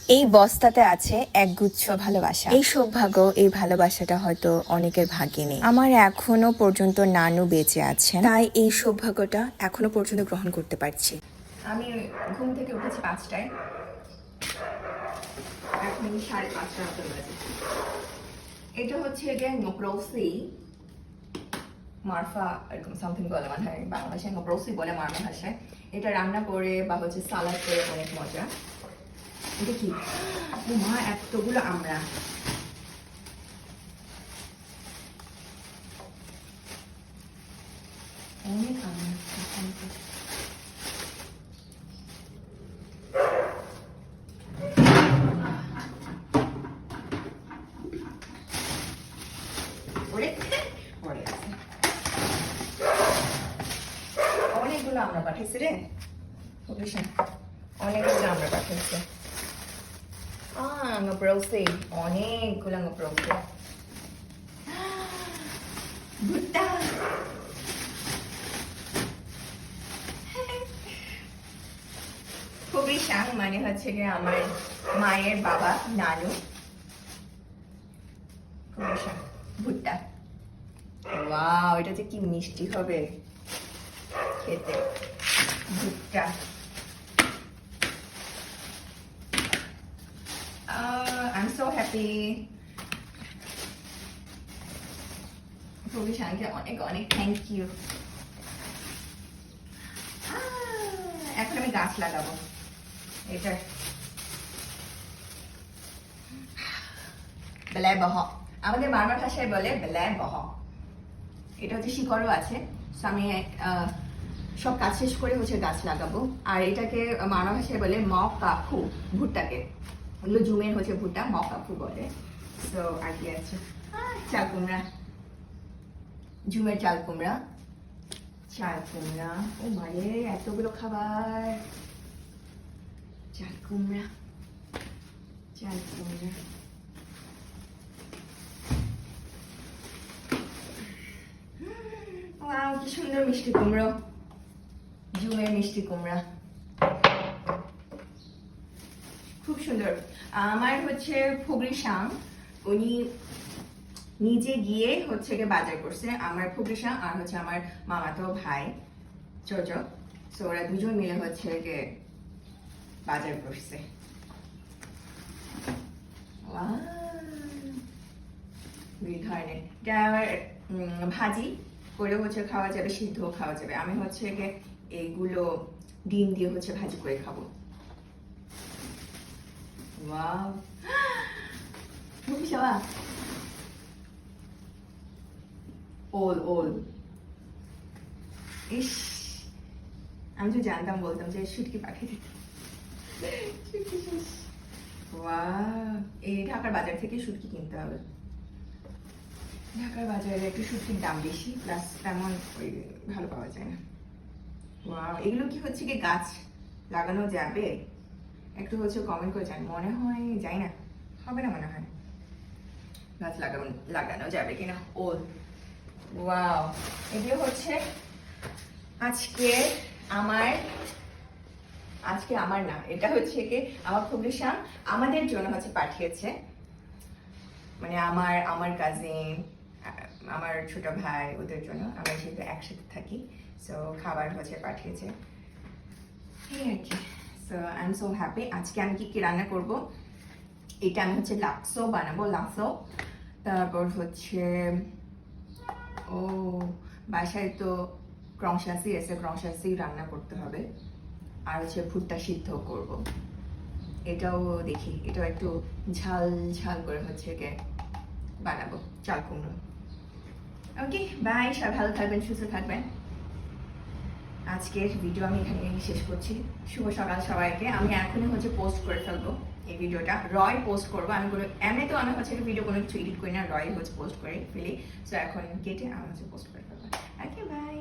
এই বস্তাতে আছে একগুচ্ছ ভালোবাসা। এই সৌভাগ্য, এই ভালোবাসাটা হয়তো অনেকের ভাগ্যে নেই। আমার এখনো পর্যন্ত নানু বেঁচে আছেন, তাই এই সৌভাগ্যটা এখনো পর্যন্ত গ্রহণ করতে পারছি। আমি ঘুম থেকে উঠেছি 5টায়, এখন 5:30 মতো বাজে। এটা হচ্ছে নোপ্রোসি মারফা, এরকম সামথিং বলে মানে হয় বাংলাদেশে, নোপ্রোসি বলে মারমা ভাষায়। এটা রান্না করে বা হচ্ছে সালাদ করে অনেক মজা। এটা কি মা, এতগুলো আমরা অনেক আমরা অনেকগুলো আমরা পাঠাইছি রে, অনেকগুলো আমরা পাঠাইছি। Ngaprosi, অনেকগুলো ngaprosi। ভুট্টা, খুবই শাং মানে হচ্ছে গিয়ে আমার মায়ের বাবা নানু। খুবই শাং ভুট্টা। ওয়াও, এটা যে কি মিষ্টি হবে খেতে। ভুট্টা I'm so happy. খুবই শাংকে অনেক অনেক থ্যাংক ইউ। এখন আমি গাছ লাগাবো। এটা বেলায় বহ, আমাদের মারমা ভাষায় বলে বেলায় বহ। এটা হচ্ছে শিকড়ও আছে। আমি সব কাজ শেষ করে হচ্ছে গাছ লাগাবো। আর এটাকে মারমা ভাষায় বলে ম কাফু, ভুট্টাকে। ওগুলো জুমের হচ্ছে ভুট্টা, ম কাফু বলে। তো আর কি আছে, চাল কুমড়া, জুমের চাল কুমড়া, চাল কুমড়া। ও মারে এতগুলো খাবার। চাল কুমড়া, চাল কুমড়া। ওয়াও, কি সুন্দর মিষ্টি কুমড়ো, জুমের মিষ্টি কুমড়া, খুব সুন্দর। আমার হচ্ছে ফুগরি শাং, উনি নিজে গিয়ে হচ্ছে বাজার করছে। আমার ফুগরি শাং আর হচ্ছে আমার মামাতো ভাই চোচ, ওরা দুজন মিলে হচ্ছে বাজার করছে। দুই ধরনের, এটা আমার ভাজি করে হচ্ছে খাওয়া যাবে, সিদ্ধ খাওয়া যাবে। আমি হচ্ছে এইগুলো ডিম দিয়ে হচ্ছে ভাজি করে খাবো। ওয়াও, ওল ওল। ইস, আমি তো জানতাম, বলতাম যে শুটকি পাঠিয়ে দিতে। এই ঢাকার বাজার থেকে শুটকি কিনতে হবে। ঢাকার বাজারে একটু শুটকির দাম বেশি, প্লাস তেমন ওই ভালো পাওয়া যায় না। ওয়াও, এগুলো কি হচ্ছে কি গাছ লাগানো যাবে? একটু হচ্ছে কমেন্ট করে জান। মনে হয় যাই না, হবে না মনে হয়। গাছ লাগানো যাবে কিনা। ওল, ওয়াও। এগুলো হচ্ছে আজকে আমার না, এটা হচ্ছে কি আমার খুবই শাম আমাদের জন্য হচ্ছে পাঠিয়েছে। মানে আমার কাজিন, আমার ছোট ভাই, ওদের জন্য। আমরা যেহেতু একসাথে থাকি, সো খাবার হচ্ছে পাঠিয়েছে, এই আর কি। So I am so happy. আজকে আমি কি কি রান্না করব, এটা আমি হচ্ছে লাক্সো বানাবো, লাক্সো। তারপর হচ্ছে ও বাসায় তো ক্রংশাসি এসে, ক্রংশাসি রান্না করতে হবে। আর হচ্ছে ভুট্টা সিদ্ধ করব, এটাও দেখি, এটাও একটু ঝাল ঝাল করে হচ্ছে বানাবো, চাল কুমড়ো। ওকে, বাই। সবাই ভালো থাকবেন, সুস্থ থাকবেন। আজকের ভিডিও আমি এখানে শেষ করছি। শুভ সকাল সবাইকে। আমি এখনই হচ্ছে পোস্ট করে ফেলবো এই ভিডিওটা, রয় পোস্ট করবো। আমি কোনো এমনি তো আমি হচ্ছে ভিডিও কোনো কিছু এডিট করি না, রয় হচ্ছে পোস্ট করে ফেলি। সো এখন কেটে আমি হচ্ছে পোস্ট করে ফেলবো। ওকে, বাই।